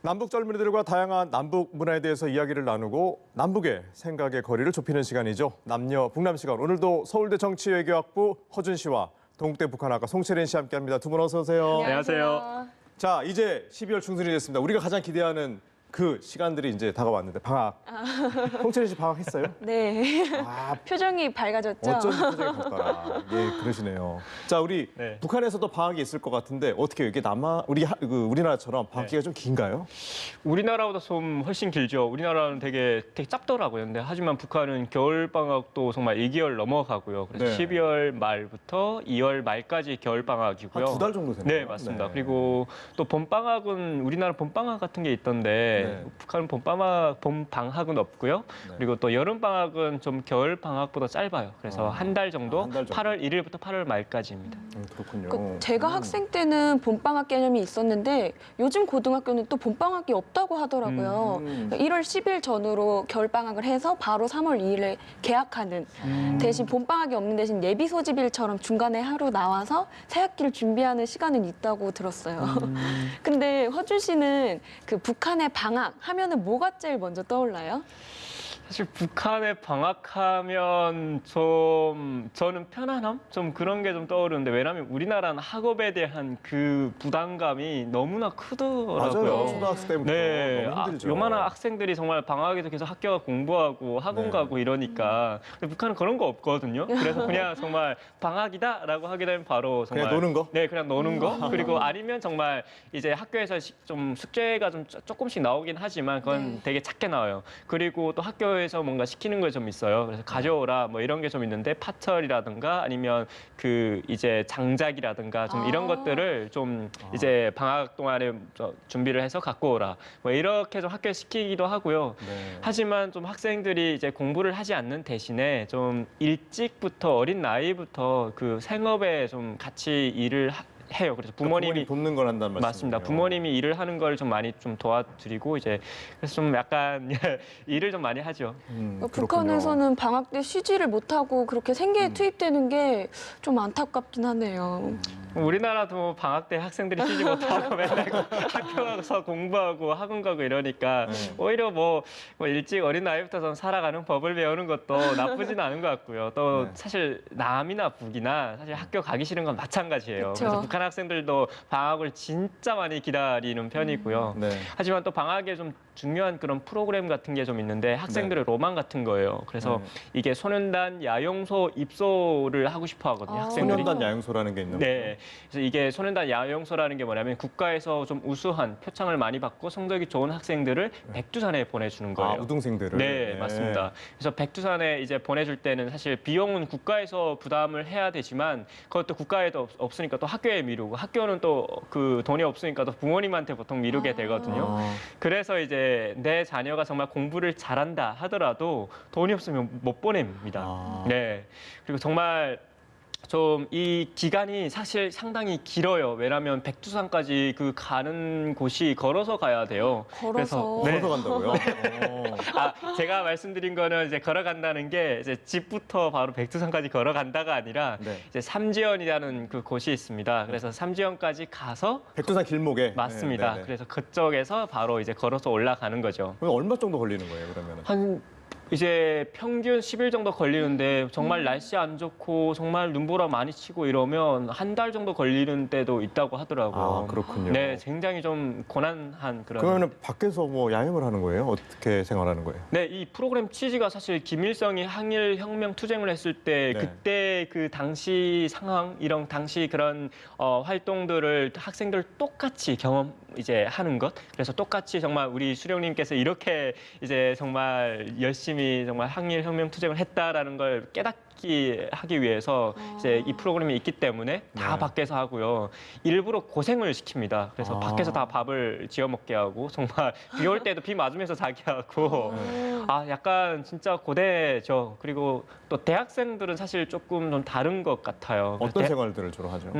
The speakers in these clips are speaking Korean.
남북 젊은이들과 다양한 남북 문화에 대해서 이야기를 나누고 남북의 생각의 거리를 좁히는 시간이죠. 남녀 북남 시간. 오늘도 서울대 정치외교학부 허준 씨와 동국대 북한학과 송채린 씨 함께합니다. 두 분 어서 오세요. 안녕하세요. 자, 이제 12월 중순이 됐습니다. 우리가 가장 기대하는 그 시간들이 이제 다가왔는데 방학. 송채린 씨 방학했어요? 네. 아, 표정이 밝아졌죠? 어쩐지 표정이 밝더라. 예, 그러시네요. 자, 우리 네. 북한에서도 방학이 있을 것 같은데 어떻게 이게 우리나라처럼 방학 기간이 좀 긴가요? 우리나라보다 좀 훨씬 길죠. 우리나라는 되게 짧더라고요. 근데 하지만 북한은 겨울 방학도 정말 2개월 넘어가고요. 그래서 네. 12월 말부터 2월 말까지 겨울 방학이고요. 한 2달 정도 되나요? 네, 맞습니다. 네. 그리고 또 봄방학은 우리나라 봄방학 같은 게 있던데 네. 북한은 봄방학은 없고요. 네. 그리고 또 여름방학은 좀 겨울 방학보다 짧아요. 그래서 한 달 정도, 한 달 정도. 8월 1일부터 8월 말까지입니다. 그렇군요. 그러니까 제가 학생 때는 봄방학 개념이 있었는데 요즘 고등학교는 또 봄방학이 없다고 하더라고요. 음. 1월 10일 전후로 겨울방학을 해서 바로 3월 2일에 개학하는 대신 봄방학이 없는 대신 예비 소집일처럼 중간에 하루 나와서 새 학기를 준비하는 시간은 있다고 들었어요. 근데 허준 씨는 그 북한의 방학 하면은 뭐가 제일 먼저 떠올라요? 사실 북한에 방학하면 좀 저는 편안함? 좀 그런 게 좀 떠오르는데 왜냐하면 우리나라는 학업에 대한 그 부담감이 너무나 크더라고요. 맞아요. 초등학생 때부터 네, 너무 힘들죠. 요만한 학생들이 정말 방학에도 계속 학교 가 공부하고 학원 네. 가고 이러니까 근데 북한은 그런 거 없거든요. 그래서 그냥 정말 방학이다라고 하게 되면 바로 정말 그냥 노는 거? 네, 그냥 노는 거. 그리고 아니면 정말 이제 학교에서 좀 숙제가 좀 조금씩 나오긴 하지만 그건 네. 되게 작게 나와요. 그리고 또 학교에서 뭔가 시키는 거 좀 있어요. 그래서 가져오라 뭐 이런 게 좀 있는데 파철이라든가 아니면 그 이제 장작이라든가 좀 이런 것들을 좀 이제 방학 동안에 준비를 해서 갖고 오라. 뭐 이렇게 좀 학교에 시키기도 하고요. 네. 하지만 좀 학생들이 이제 공부를 하지 않는 대신에 좀 일찍부터 어린 나이부터 그 생업에 좀 같이 일을 해요. 그래서 부모님이 돕는 걸 한다는 말씀이에요. 맞습니다. 부모님이 일을 하는 걸 좀 많이 좀 도와드리고 이제 그래서 좀 약간 일을 좀 많이 하죠. 그러니까 북한에서는 방학 때 쉬지를 못하고 그렇게 생계에 투입되는 게 좀 안타깝긴 하네요. 우리나라도 방학 때 학생들이 쉬지 못하고 맨날 학교 가서 공부하고 학원 가고 이러니까 네. 오히려 뭐 일찍 어린 나이부터 좀 살아가는 법을 배우는 것도 나쁘진 않은 것 같고요. 또 네. 사실 남이나 북이나 사실 학교 가기 싫은 건 마찬가지예요. 그쵸. 그래서 북한 학생들도 방학을 진짜 많이 기다리는 편이고요. 네. 하지만 또 방학에 좀 중요한 그런 프로그램 같은 게 좀 있는데 학생들의 로망 같은 거예요. 그래서 네. 이게 소년단 야영소 입소를 하고 싶어 하거든요. 학생들이. 소년단 야영소라는 게 있는 네. 그래서 이게 소년단 야영소라는 게 뭐냐면 국가에서 좀 우수한 표창을 많이 받고 성적이 좋은 학생들을 백두산에 보내주는 거죠? 거예요. 아, 우등생들을. 네, 맞습니다. 그래서 백두산에 이제 보내줄 때는 사실 비용은 국가에서 부담을 해야 되지만 그것도 국가에도 없으니까 또 학교에 미루고 학교는 또 그 돈이 없으니까 또 부모님한테 보통 미루게 되거든요. 아. 그래서 이제 내 자녀가 정말 공부를 잘한다 하더라도 돈이 없으면 못 보냅니다. 아. 네. 그리고 정말 좀 이 기간이 사실 상당히 길어요. 왜냐하면 백두산까지 그 가는 곳이 걸어서 가야 돼요. 걸어서. 네. 걸어서 간다고요? 제가 말씀드린 거는 이제 걸어간다는 게 이제 집부터 바로 백두산까지 걸어간다가 아니라 네. 이제 삼지연이라는 그 곳이 있습니다. 그래서 삼지연까지 가서 백두산 길목에. 맞습니다. 네, 네. 그래서 그쪽에서 바로 이제 걸어서 올라가는 거죠. 그럼 얼마 정도 걸리는 거예요, 그러면? 한 이제 평균 10일 정도 걸리는데 정말 날씨 안 좋고 정말 눈보라 많이 치고 이러면 한 달 정도 걸리는 때도 있다고 하더라고요. 아, 그렇군요. 네, 굉장히 좀 고난한 그런. 그러면 밖에서 뭐 야영을 하는 거예요? 어떻게 생활하는 거예요? 네, 이 프로그램 취지가 사실 김일성이 항일 혁명 투쟁을 했을 때 네. 그때 그 당시 상황 이런 당시 그런 활동들을 학생들 똑같이 경험 이제 하는 것. 그래서 똑같이 정말 우리 수령님께서 이렇게 이제 정말 열심히 정말 항일 혁명 투쟁을 했다라는 걸 깨닫게 하기 위해서 이제 이 프로그램이 있기 때문에 다 네. 밖에서 하고요. 일부러 고생을 시킵니다. 그래서 아. 밖에서 다 밥을 지어 먹게 하고 정말 비 올 때도 비 맞으면서 자게 하고 약간 진짜 고되죠. 그리고 또 대학생들은 사실 조금 좀 다른 것 같아요. 어떤 생활들을 주로 하죠?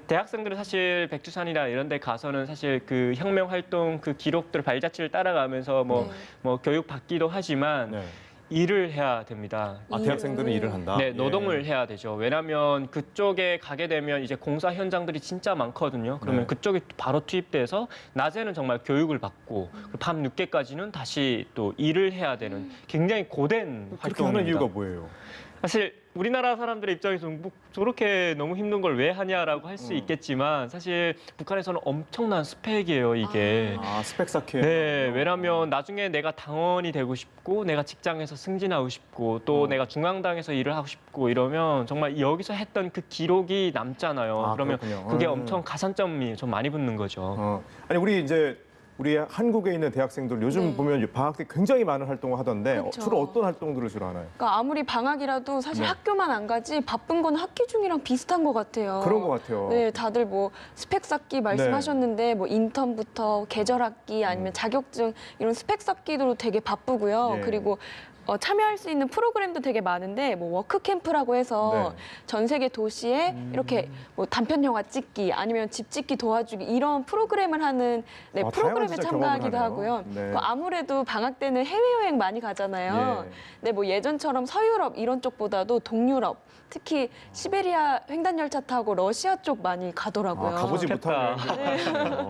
대학생들은 사실 백두산이나 이런 데 가서는 사실 그 혁명 활동 그 기록들 발자취를 따라가면서 뭐 교육 받기도 하지만 네. 일을 해야 됩니다. 아, 대학생들은 일을 한다? 네, 예. 노동을 해야 되죠. 왜냐하면 그쪽에 가게 되면 이제 공사 현장들이 진짜 많거든요. 그러면 네. 그쪽에 바로 투입돼서 낮에는 정말 교육을 받고 밤 늦게까지는 다시 또 일을 해야 되는 굉장히 고된 그렇게 하는 활동입니다. 이유가 뭐예요? 사실 우리나라 사람들의 입장에서 뭐 저렇게 너무 힘든 걸 왜 하냐라고 할 수 있겠지만 사실 북한에서는 엄청난 스펙이에요, 이게. 아, 스펙 쌓기. 네, 왜냐면 나중에 내가 당원이 되고 싶고 내가 직장에서 승진하고 싶고 또 내가 중앙당에서 일을 하고 싶고 이러면 정말 여기서 했던 그 기록이 남잖아요. 아, 그러면 그렇군요. 그게 엄청 가산점이 좀 많이 붙는 거죠. 아니 우리 한국에 있는 대학생들 요즘 네. 보면 방학 때 굉장히 많은 활동을 하던데 그렇죠. 주로 어떤 활동들을 주로 하나요? 그러니까 아무리 방학이라도 사실 네. 학교만 안 가지 바쁜 건 학기 중이랑 비슷한 것 같아요. 그런 것 같아요. 네, 다들 뭐 스펙 쌓기 말씀하셨는데 뭐 인턴부터 계절 학기 아니면 자격증 이런 스펙 쌓기도 되게 바쁘고요. 예. 그리고 참여할 수 있는 프로그램도 되게 많은데 뭐 워크 캠프라고 해서 네. 전 세계 도시에 이렇게 뭐 단편 영화 찍기 아니면 집 짓기 도와주기 이런 프로그램을 하는 네, 아, 프로그램에 다양한 진짜 참가하기도 경험을 하고요. 하네요. 네. 그 아무래도 방학 때는 해외여행 많이 가잖아요. 예. 네, 뭐 예전처럼 서유럽 이런 쪽보다도 동유럽, 특히 시베리아 횡단열차 타고 러시아 쪽 많이 가더라고요. 아, 가보지 좋겠다. 못한 여행이군요.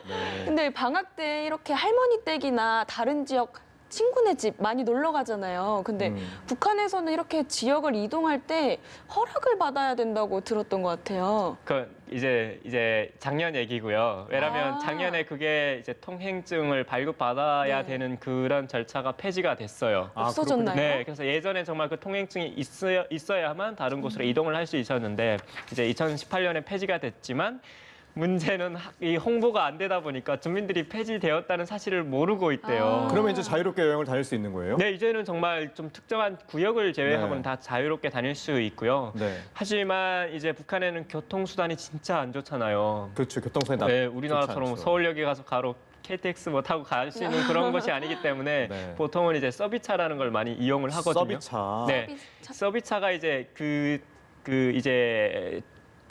네. 근데 방학 때 이렇게 할머니 댁이나 다른 지역 친구네 집 많이 놀러 가잖아요. 근데 북한에서는 이렇게 지역을 이동할 때 허락을 받아야 된다고 들었던 것 같아요. 그 이제 작년 얘기고요. 왜냐하면 아. 작년에 그게 이제 통행증을 발급받아야 네. 되는 그런 절차가 폐지가 됐어요. 아, 없어졌나요? 네, 그래서 예전에 정말 그 통행증이 있어야만 다른 곳으로 이동을 할 수 있었는데 이제 2018년에 폐지가 됐지만 문제는 이 홍보가 안 되다 보니까 주민들이 폐지되었다는 사실을 모르고 있대요. 아. 그러면 이제 자유롭게 여행을 다닐 수 있는 거예요? 네, 이제는 정말 좀 특정한 구역을 제외하고는 네. 다 자유롭게 다닐 수 있고요. 네. 하지만 이제 북한에는 교통수단이 진짜 안 좋잖아요. 그렇죠. 교통수단이 네, 좋지 우리나라처럼 않죠. 서울역에 가서 가로 KTX 뭐 타고 갈 수 있는 그런 것이 아니기 때문에 네. 보통은 이제 서비스차라는 걸 많이 이용을 하거든요. 서비차. 네, 서비스차. 서비스차가 이제 그 이제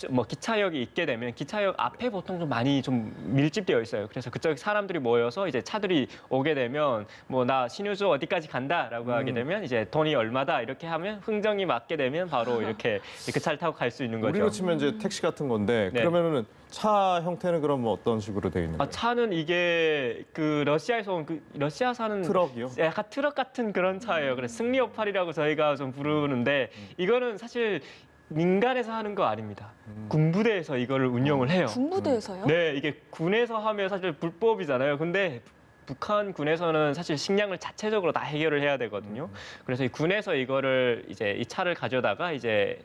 뭐 기차역이 있게 되면 기차역 앞에 보통 좀 많이 좀 밀집되어 있어요. 그래서 그쪽 사람들이 모여서 이제 차들이 오게 되면 뭐 나 신유주 어디까지 간다라고 하게 되면 이제 돈이 얼마다 이렇게 하면 흥정이 맞게 되면 바로 이렇게 그 차를 타고 갈 수 있는 거죠. 우리로 치면 이제 택시 같은 건데 네. 그러면은 차 형태는 그럼 뭐 어떤 식으로 되어 있는 거예요? 차는 이게 그 러시아에서 온 그 러시아산은 트럭이요? 약간 트럭 같은 그런 차예요. 그래서 승리오팔이라고 저희가 좀 부르는데 이거는 사실 민간에서 하는 거 아닙니다. 군부대에서 이거를 운영을 해요. 군부대에서요? 네, 이게 군에서 하면 사실 불법이잖아요. 근데 북한 군에서는 사실 식량을 자체적으로 다 해결을 해야 되거든요. 그래서 이 군에서 이거를 이제 이 차를 가져다가 이제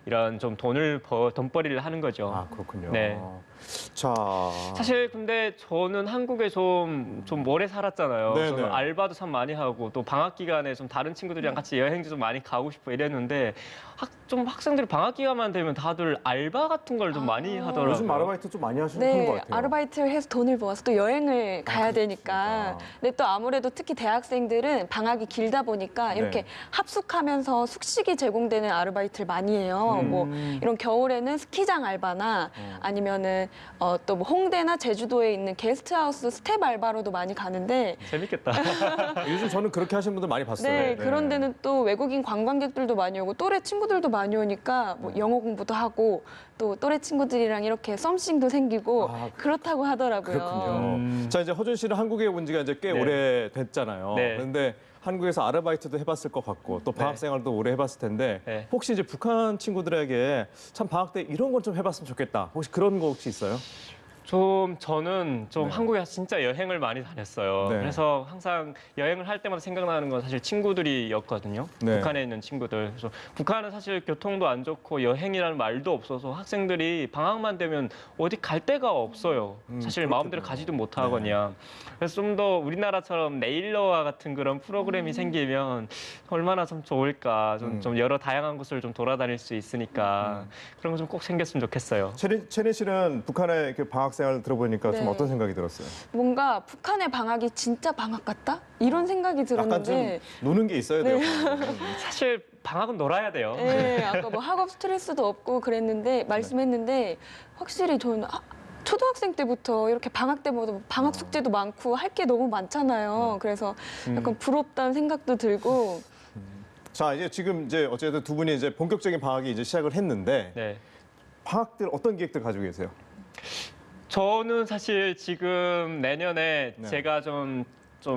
이런 좀 돈벌이를 하는 거죠. 아, 그렇군요. 네. 자. 사실 근데 저는 한국에 좀 오래 살았잖아요. 네네. 저는 알바도 참 많이 하고 또 방학 기간에 좀 다른 친구들이랑 같이 여행도 좀 많이 가고 싶고 이랬는데 좀 학생들이 방학 기간만 되면 다들 알바 같은 걸 좀 많이 하더라고요. 요즘 아르바이트 좀 많이 하시는 네, 것 같아요. 아르바이트를 해서 돈을 모아서 또 여행을 가야 되니까. 근데 또 아무래도 특히 대학생들은 방학이 길다 보니까 이렇게 네. 합숙하면서 숙식이 제공되는 아르바이트를 많이 해요. 뭐 이런 겨울에는 스키장 알바나 아니면은 또 뭐 홍대나 제주도에 있는 게스트하우스 스텝 알바로도 많이 가는데 재밌겠다. 요즘 저는 그렇게 하시는 분들 많이 봤어요. 네, 그런 데는 또 외국인 관광객들도 많이 오고 또래 친구들도 많이 오니까 뭐 영어 공부도 하고 또 또래 친구들이랑 이렇게 썸씽도 생기고 아, 그렇다고 하더라고요. 그렇군요. 자, 이제 허준 씨는 한국에 온 지가 이제 꽤 네. 오래 됐잖아요. 네. 그런데 한국에서 아르바이트도 해봤을 것 같고 또 방학 네. 생활도 오래 해봤을 텐데 네. 혹시 이제 북한 친구들에게 참 방학 때 이런 걸 좀 해봤으면 좋겠다. 혹시 그런 거 혹시 있어요? 저는 좀 네. 한국에 와서 진짜 여행을 많이 다녔어요. 네. 그래서 항상 여행을 할 때마다 생각나는 건 사실 친구들이었거든요. 네. 북한에 있는 친구들. 그래서 북한은 사실 교통도 안 좋고 여행이라는 말도 없어서 학생들이 방학만 되면 어디 갈 데가 없어요. 사실 마음대로 그렇겠네요. 가지도 못하거든요. 그래서 좀 더 우리나라처럼 네일러와 같은 그런 프로그램이 생기면 얼마나 좀 좋을까. 좀 여러 다양한 곳을 좀 돌아다닐 수 있으니까 그런 거 좀 꼭 생겼으면 좋겠어요. 채린 씨는 북한의 그 방학 생활 들어보니까 좀 네. 어떤 생각이 들었어요? 뭔가 북한의 방학이 진짜 방학 같다? 이런 생각이 약간 좀 들었는데 노는 게 있어야 돼요. 사실 방학은 놀아야 돼요. 네, 아까 뭐 학업 스트레스도 없고 그랬는데 말씀했는데 확실히 저는 초등학생 때부터 이렇게 방학 때마다 방학 숙제도 많고 할 게 너무 많잖아요. 그래서 약간 부럽다는 생각도 들고 자, 이제 지금 이제 어쨌든 두 분이 이제 본격적인 방학이 이제 시작을 했는데 네. 방학들 어떤 계획들 가지고 계세요? 저는 사실 지금 내년에 네. 제가 좀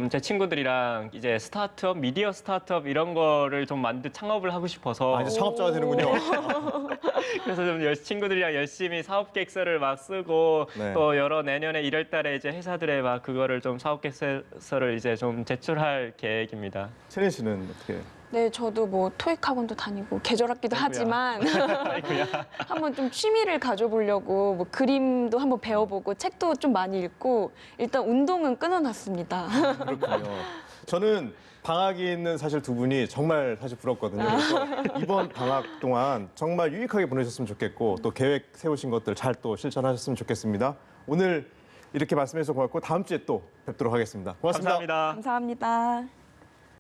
제 친구들이랑 이제 스타트업, 미디어 스타트업 이런 거를 좀 창업을 하고 싶어서 아, 이제 창업자가 되는군요. 그래서 좀 친구들이랑 열심히 사업 계획서를 막 쓰고 네. 또 여러 내년에 1월 달에 이제 회사들에 막 그거를 좀 사업 계획서를 이제 좀 제출할 계획입니다. 채린 씨는 어떻게? 네, 저도 뭐 토익 학원도 다니고 계절학기도 아이고야. 하지만 아이고야. 한번 좀 취미를 가져보려고 뭐 그림도 한번 배워보고 책도 좀 많이 읽고 일단 운동은 끊어놨습니다. 그렇군요. 저는 방학이 있는 사실 두 분이 정말 사실 부럽거든요. 그래서 이번 방학 동안 정말 유익하게 보내셨으면 좋겠고 또 계획 세우신 것들 잘 또 실천하셨으면 좋겠습니다. 오늘 이렇게 말씀해주셔서 고맙고 다음 주에 또 뵙도록 하겠습니다. 고맙습니다. 감사합니다. 감사합니다.